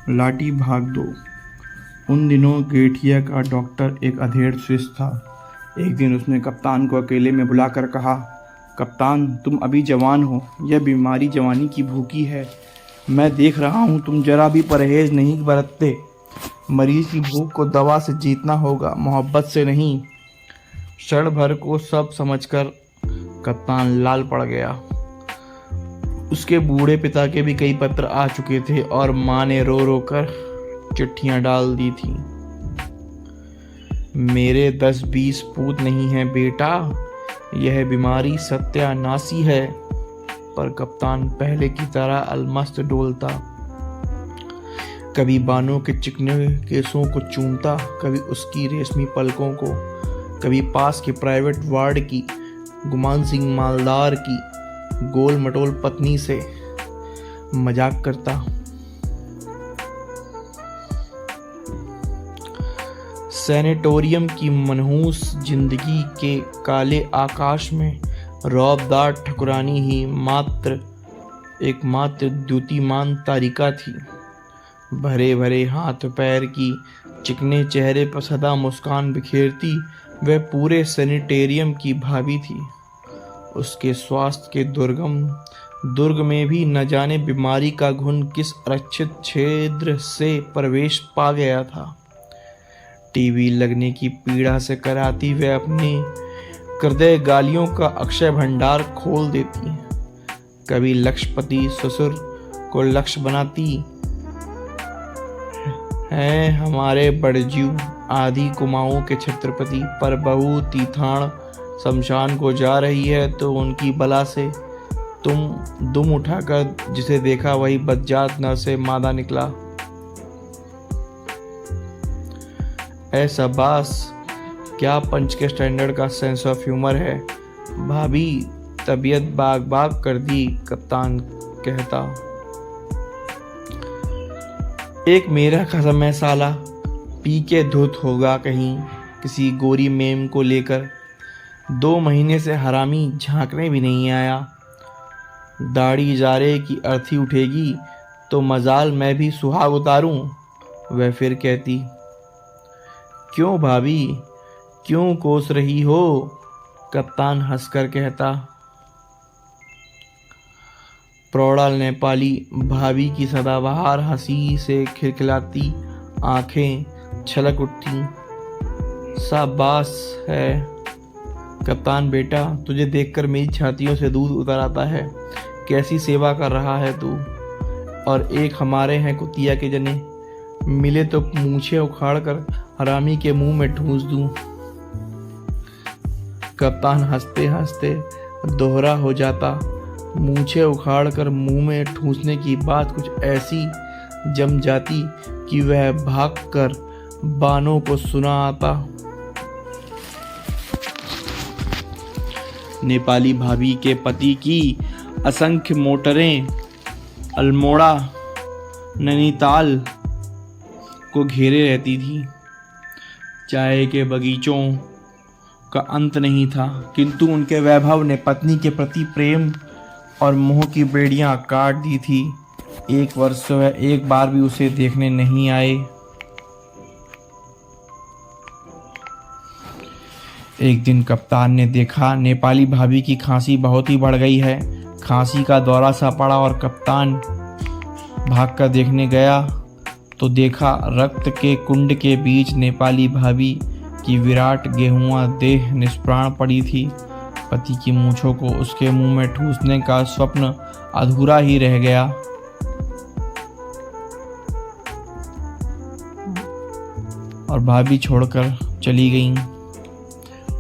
लाठी भाग दो। उन दिनों गेठिया का डॉक्टर एक अधेड़ स्विस था। एक दिन उसने कप्तान को अकेले में बुलाकर कहा, कप्तान, तुम अभी जवान हो, यह बीमारी जवानी की भूखी है। मैं देख रहा हूँ तुम जरा भी परहेज नहीं बरतते। मरीज की भूख को दवा से जीतना होगा, मोहब्बत से नहीं। क्षण भर को सब समझकर कप्तान लाल पड़ गया। उसके बूढ़े पिता के भी कई पत्र आ चुके थे और माँ ने रो रो कर चिट्ठियां डाल दी थी। मेरे 10-20 पूत नहीं हैं बेटा, यह बीमारी सत्यानाशी है। पर कप्तान पहले की तरह अलमस्त डोलता। कभी बानों के चिकने केसों को चूमता, कभी उसकी रेशमी पलकों को, कभी पास के प्राइवेट वार्ड की गुमान सिंह मालदार की गोल मटोल पत्नी से मजाक करता। सैनिटोरियम की मनहूस जिंदगी के काले आकाश में रौबदार ठकुरानी ही एकमात्र द्युतिमान तारिका थी। भरे भरे हाथ पैर की चिकने चेहरे पर सदा मुस्कान बिखेरती वह पूरे सैनिटेरियम की भाभी थी। उसके स्वास्थ्य के दुर्ग में भी न जाने बीमारी का घुन किस अरक्षित छिद्र से प्रवेश पा गया था। टीबी लगने की पीड़ा से कराती वह अपनी हृदय गालियों का अक्षय भंडार खोल देती। कभी लक्षपति ससुर को लक्ष्य बनाती है हमारे बड़जू आदि कुमाऊं के छत्रपति, पर बहू तीर्थाण शमशान को जा रही है तो उनकी बला से तुम दुम उठाकर जिसे देखा वही बदजात नर से मादा निकला। ऐसा बास क्या पंच के स्टैंडर्ड का सेंस ऑफ ह्यूमर है। भाभी तबीयत बाग बाग कर दी, कप्तान कहता। एक मेरा कसम है साला, पी के धुत होगा कहीं किसी गोरी मेम को लेकर। 2 महीने से हरामी झांकने भी नहीं आया। दाढ़ी जारे की अर्थी उठेगी तो मजाल मैं भी सुहाग उतारूं। वह फिर कहती, क्यों भाभी, क्यों कोस रही हो? कप्तान हंसकर कहता। प्रौढ़ा नेपाली भाभी की सदाबहार हंसी से खिलखिलाती आंखें छलक उठती। शाबाश है कप्तान बेटा, तुझे देखकर मेरी छातियों से दूध उतर आता है। कैसी सेवा कर रहा है तू। और एक हमारे हैं कुतिया के जने, मिले तो मूछें उखाड़ कर हरामी के मुंह में ठूंस दूं। कप्तान हंसते हंसते दोहरा हो जाता। मूछें उखाड़ कर मुंह में ठूंसने की बात कुछ ऐसी जम जाती कि वह भागकर बानों को सुना आता। नेपाली भाभी के पति की असंख्य मोटरें अल्मोड़ा नैनीताल को घेरे रहती थी। चाय के बगीचों का अंत नहीं था, किंतु उनके वैभव ने पत्नी के प्रति प्रेम और मोह की बेड़ियां काट दी थी। एक वर्ष वह एक बार भी उसे देखने नहीं आए। एक दिन कप्तान ने देखा नेपाली भाभी की खांसी बहुत ही बढ़ गई है। खांसी का दौरा सा पड़ा और कप्तान भागकर देखने गया तो देखा रक्त के कुंड के बीच नेपाली भाभी की विराट गेहुआ देह निष्प्राण पड़ी थी। पति की मूंछों को उसके मुंह में ठूसने का स्वप्न अधूरा ही रह गया। और भाभी छोड़कर चली गईं।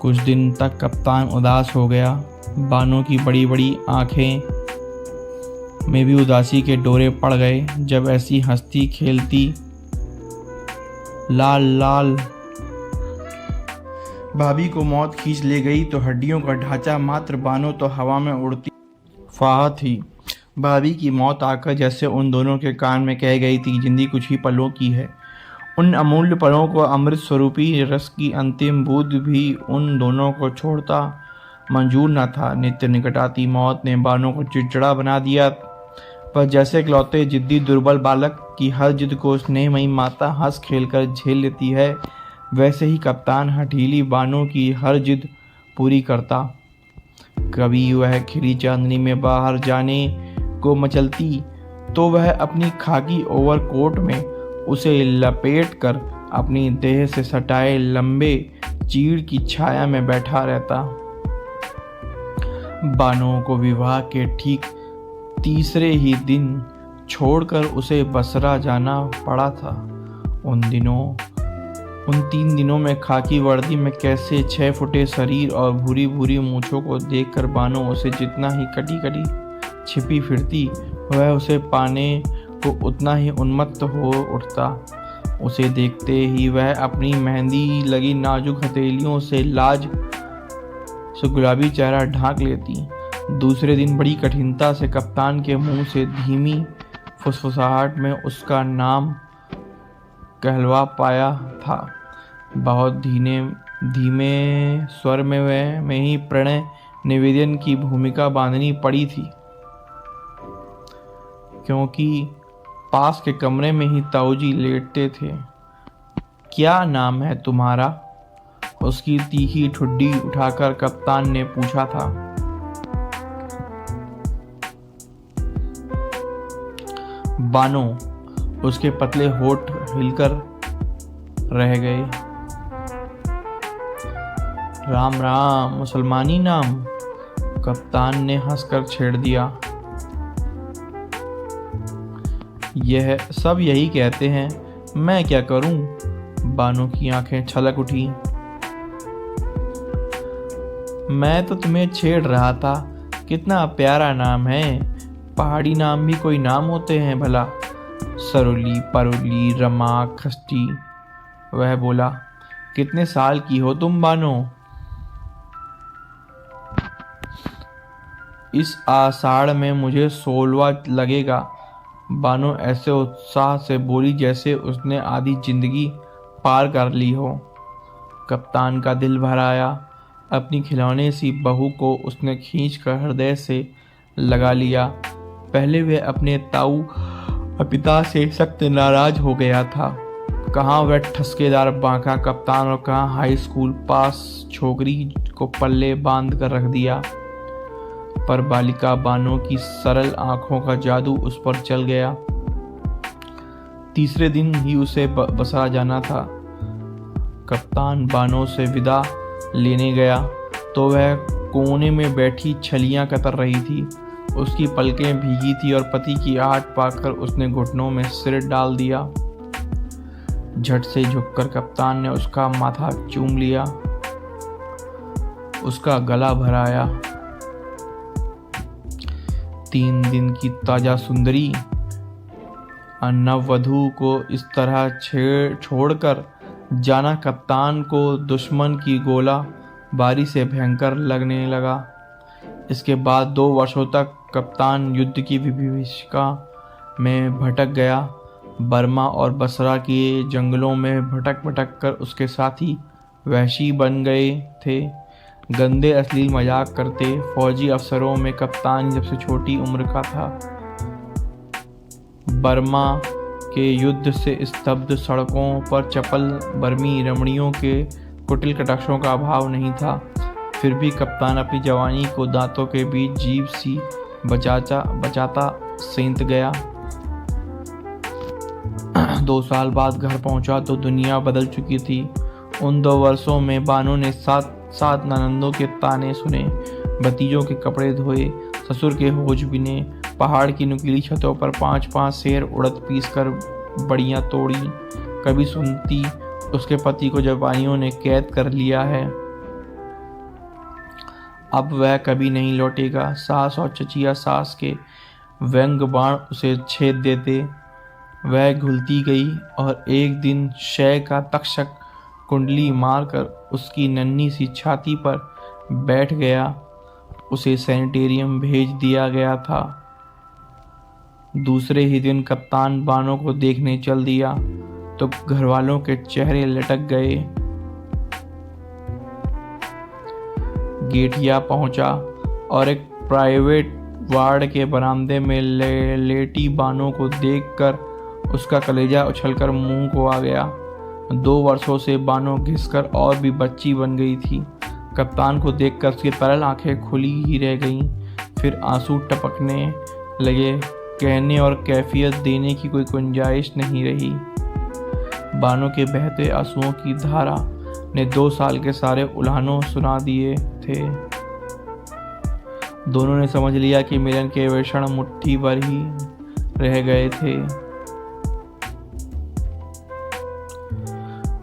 कुछ दिन तक कप्तान उदास हो गया। बानों की बड़ी बड़ी आंखें में भी उदासी के डोरे पड़ गए। जब ऐसी हंसती खेलती लाल लाल भाभी को मौत खींच ले गई तो हड्डियों का ढांचा मात्र बानों तो हवा में उड़ती फाह थी। भाभी की मौत आकर जैसे उन दोनों के कान में कह गई थी, जिंदगी कुछ ही पलों की है। उन अमूल्य पलों को अमृत स्वरूपी रस की अंतिम बूंद भी उन दोनों को छोड़ता मंजूर न था। नित्य निकट आती मौत ने बानों को चिड़चिड़ा बना दिया। पर जैसे इकलौते जिद्दी दुर्बल बालक की हर जिद को स्नेहमयी माता हंस खेल कर झेल लेती है, वैसे ही कप्तान हठीली बानों की हर जिद पूरी करता। कभी वह खिली चांदनी में बाहर जाने को मचलती तो वह अपनी खाकी ओवरकोट में उसे लपेट कर अपनी देह से सटाए लंबे चीड़ की छाया में बैठा रहता। बानो को विवाह के ठीक तीसरे ही दिन छोड़कर उसे बसरा जाना पड़ा था। उन 3 दिनों में खाकी वर्दी में कैसे 6 फुटे शरीर और भूरी भूरी मूछों को देखकर बानो उसे जितना ही कटी कटी छिपी फिरती, वह उसे पाने को उतना ही उन्मत्त हो उठता। उसे देखते ही वह अपनी मेहंदी लगी नाजुक हथेलियों से लाज से गुलाबी चेहरा ढांक लेती। दूसरे दिन बड़ी कठिनता से कप्तान के मुंह से धीमी फुसफुसाहट में उसका नाम कहलवा पाया था। बहुत धीमे स्वर में ही प्रणय निवेदन की भूमिका बांधनी पड़ी थी, क्योंकि पास के कमरे में ही ताऊजी लेटते थे। क्या नाम है तुम्हारा? उसकी तीखी ठुड्डी उठाकर कप्तान ने पूछा था। बानो, उसके पतले होठ हिलकर रह गए। राम राम, मुसलमानी नाम, कप्तान ने हंसकर छेड़ दिया। यह सब यही कहते हैं, मैं क्या करूं? बानो की आंखें छलक उठी। मैं तो तुम्हें छेड़ रहा था, कितना प्यारा नाम है। पहाड़ी नाम भी कोई नाम होते हैं भला? सरोली, परोली, रमा, खष्टी, वह बोला। कितने साल की हो तुम बानो? इस आषाढ़ में मुझे 16वां लगेगा। बानो ऐसे उत्साह से बोली जैसे उसने आधी जिंदगी पार कर ली हो। कप्तान का दिल भर आया। अपनी खिलौने सी बहू को उसने खींचकर हृदय से लगा लिया। पहले वह अपने ताऊ और पिता से सख्त नाराज हो गया था। कहाँ वह ठसकेदार बांका कप्तान और कहाँ हाई स्कूल पास छोकरी को पल्ले बांध कर रख दिया। पर बालिका बानो की सरल आंखों का जादू उस पर चल गया। तीसरे दिन ही उसे बसरा जाना था। कप्तान बानो से विदा लेने गया तो वह कोने में बैठी छलियां कतर रही थी। उसकी पलकें भीगी थी और पति की आहट पाकर उसने घुटनों में सिर डाल दिया। झट से झुककर कप्तान ने उसका माथा चूम लिया, उसका गला भराया। 3 दिन की ताजा सुंदरी नववधू को इस तरह छोड़कर जाना कप्तान को दुश्मन की गोला बारी से भयंकर लगने लगा। इसके बाद 2 वर्षों तक कप्तान युद्ध की विभीषिका में भटक गया। बर्मा और बसरा के जंगलों में भटक भटक कर उसके साथी वहशी बन गए थे। गंदे अश्लील मजाक करते फौजी अफसरों में कप्तान जब से छोटी उम्र का था। बर्मा के युद्ध से स्तब्ध सड़कों पर चपल बर्मी रमणियों के कुटिल कटाक्षों का अभाव नहीं था। फिर भी कप्तान अपनी जवानी को दांतों के बीच जीभ सी बचाता सेंध गया। 2 साल बाद घर पहुंचा तो दुनिया बदल चुकी थी। उन 2 वर्षों में बानो ने 7 ननंदों के ताने सुने, भतीजों के कपड़े धोए, ससुर के होज बिने, पहाड़ की नुकीली छतों पर 5-5 शेर उड़द पीस कर बड़ियां तोड़ी। कभी सुनती उसके पति को जापानियों ने कैद कर लिया है, अब वह कभी नहीं लौटेगा। सास और चचिया सास के व्यंग बाण उसे छेद देते। वह घुलती गई और एक दिन शय का तक्षक कुंडली मारकर उसकी नन्ही सी छाती पर बैठ गया। उसे सैनिटेरियम भेज दिया गया था। दूसरे ही दिन कप्तान बानो को देखने चल दिया तो घरवालों के चेहरे लटक गए। गेठिया पहुंचा और एक प्राइवेट वार्ड के बरामदे में लेटी बानो को देखकर उसका कलेजा उछलकर मुंह को आ गया। 2 वर्षों से बानो घिसकर और भी बच्ची बन गई थी। कप्तान को देखकर उसकी तरल आंखें खुली ही रह गईं। फिर आंसू टपकने लगे। कहने और कैफियत देने की कोई गुंजाइश नहीं रही। बानो के बहते आंसुओं की धारा ने 2 साल के सारे उल्हानों सुना दिए थे। दोनों ने समझ लिया कि मिलन के वे क्षण मुट्ठी भर ही रह गए थे।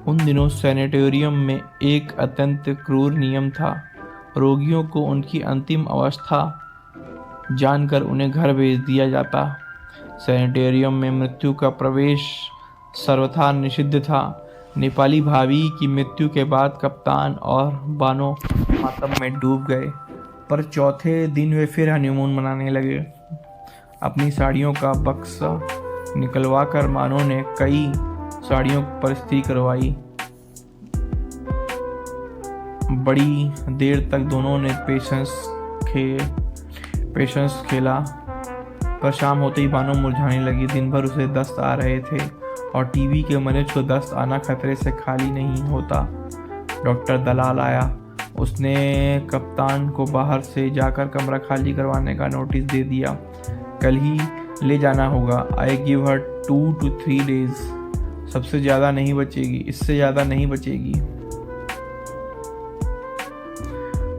उन दिनों सैनिटोरियम में एक अत्यंत क्रूर नियम था। रोगियों को उनकी अंतिम अवस्था जानकर उन्हें घर भेज दिया जाता। सैनिटोरियम में मृत्यु का प्रवेश सर्वथा निषिद्ध था। नेपाली भाभी की मृत्यु के बाद कप्तान और बानो मातम में डूब गए, पर चौथे दिन वे फिर हनीमून मनाने लगे। अपनी साड़ियों का बक्सा निकलवा कर बानो ने कई साड़ियों पर इस्त्री करवाई। बड़ी देर तक दोनों ने पेशेंस खेला, पर शाम होते ही बानो मुरझाने लगी। दिन भर उसे दस्त आ रहे थे और टीबी के मरीज को दस्त आना खतरे से खाली नहीं होता। डॉक्टर दलाल आया। उसने कप्तान को बाहर से जाकर कमरा खाली करवाने का नोटिस दे दिया। कल ही ले जाना होगा। I give her 2 to 3 days। सबसे ज़्यादा नहीं बचेगी, इससे ज़्यादा नहीं बचेगी।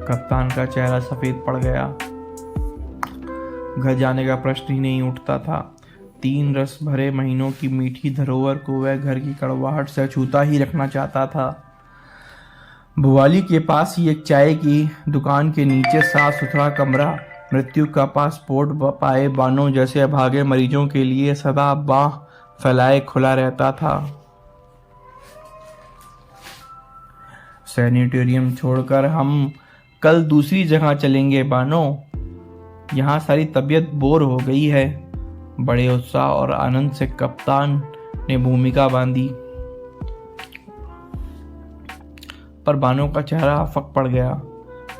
कप्तान का चेहरा सफ़ेद पड़ गया। घर जाने का प्रश्न ही नहीं उठता था। 3 रस भरे महीनों की मीठी धरोहर को वह घर की कड़वाहट से अछूता ही रखना चाहता था। भुवाली के पास ही एक चाय की दुकान के नीचे साफ सुथरा कमरा मृत्यु का पासपोर्ट पाए बानो जैसे अभागे मरीजों के लिए सदा बाह फैलाए खुला रहता था। सैनिटोरियम छोड़कर हम कल दूसरी जगह चलेंगे बानो, यहाँ सारी तबीयत बोर हो गई है। बड़े उत्साह और आनंद से कप्तान ने भूमिका बांधी, पर बानो का चेहरा आफक पड़ गया।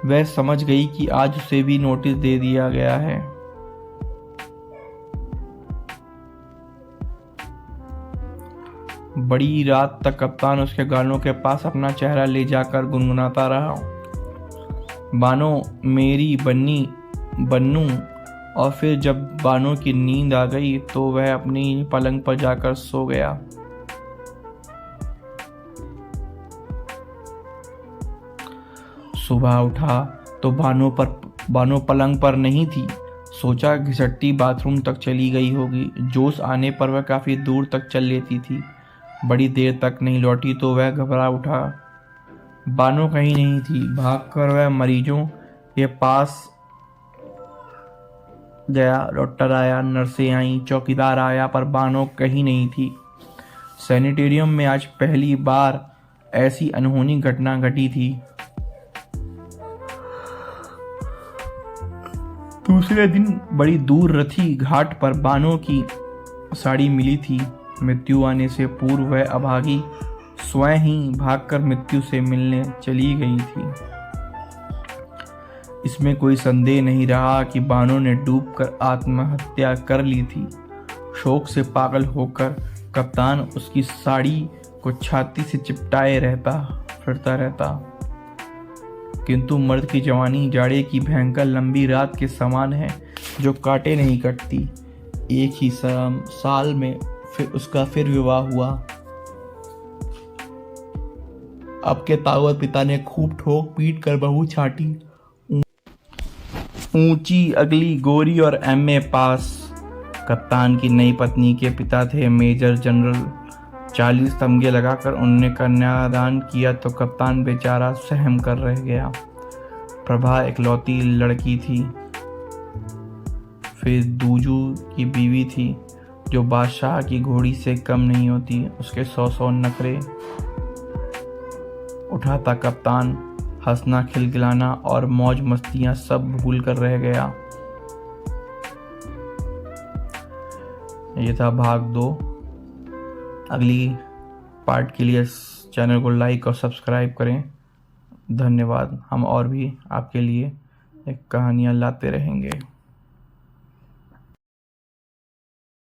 वह समझ गई कि आज उसे भी नोटिस दे दिया गया है। बड़ी रात तक कप्तान उसके गालों के पास अपना चेहरा ले जाकर गुनगुनाता रहा, बानो मेरी बन्नू। और फिर जब बानो की नींद आ गई तो वह अपनी पलंग पर जाकर सो गया। सुबह उठा तो बानो पलंग पर नहीं थी। सोचा घिसट्टी बाथरूम तक चली गई होगी। जोश आने पर वह काफ़ी दूर तक चल लेती थी। बड़ी देर तक नहीं लौटी तो वह घबरा उठा। बानो कहीं नहीं थी। भागकर वह मरीजों के पास गया। डॉक्टर आया, नर्सें आईं, चौकीदार आया, पर बानो कहीं नहीं थी। सैनिटोरियम में आज पहली बार ऐसी अनहोनी घटना घटी थी। दूसरे दिन बड़ी दूर रथी घाट पर बानो की साड़ी मिली थी। मृत्यु आने से पूर्व वह अभागी स्वयं ही भागकर मृत्यु से मिलने चली गई थी। इसमें कोई संदेह नहीं रहा कि बानो ने डूबकर आत्महत्या कर ली थी। शोक से पागल होकर कप्तान उसकी साड़ी को छाती से चिपटाए फिरता रहता। किंतु मर्द की जवानी जाड़े की भयंकर लंबी रात के समान है जो काटे नहीं कटती। एक ही साल में उसका फिर विवाह हुआ। अब के ताकत पिता ने खूब ठोक पीट कर बहू छाटी। ऊंची, अगली, गोरी और एमए पास। कप्तान की नई पत्नी के पिता थे मेजर जनरल। 40 तमगे लगाकर उन्होंने कन्यादान किया तो कप्तान बेचारा सहम कर रह गया। प्रभा इकलौती लड़की थी। फिर दूजू की बीवी थी जो बादशाह की घोड़ी से कम नहीं होती। उसके 100 नखरे उठाता कप्तान हंसना, खिलखिलाना और मौज मस्तियां सब भूल कर रह गया। ये था भाग 2। अगली पार्ट के लिए चैनल को लाइक और सब्सक्राइब करें। धन्यवाद। हम और भी आपके लिए कहानियाँ लाते रहेंगे।